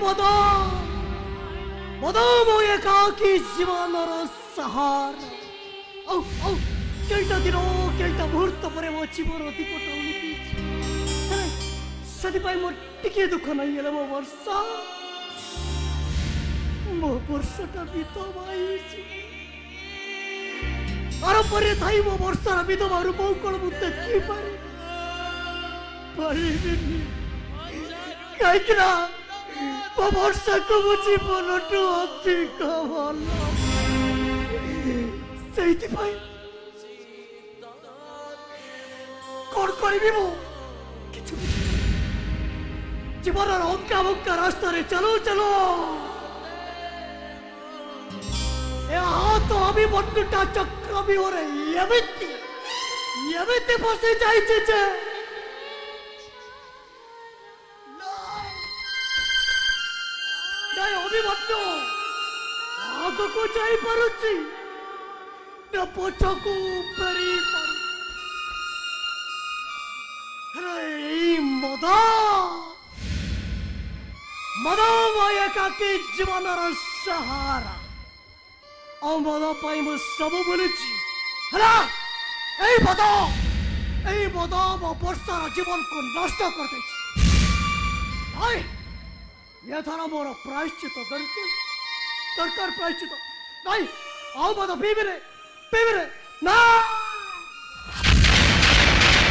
मद मद मो एकाकी जीवनर सहारा केटा दिन केटा मुहूर्त पर मो जीवन दीपटा उलुटी से मोर टिके दुख नहीं है मो वर्षा मो वर्षटा विधवा आर परे थाई मो वर्षार विधवा रूप कौन मु देखी पारिबिनी कहीं मो वर्षा को मो जीवन टू अधिक भल कौन करी मो जीवन अंका बंका रास्ता चलो चलो तो अभी बंधुटा चक्र भी हो रही फसे जाए अभिमन्यु आग को जाई पारुची न पछकू फेरी मद मद एकाकी जीवनर सहारा मद मु सब बोली मद मो वर्षार जीवन को नष्ट कर थर मोर प्रायश्चित दरकार प्रायश्चित नहीं मद पीबी रे ना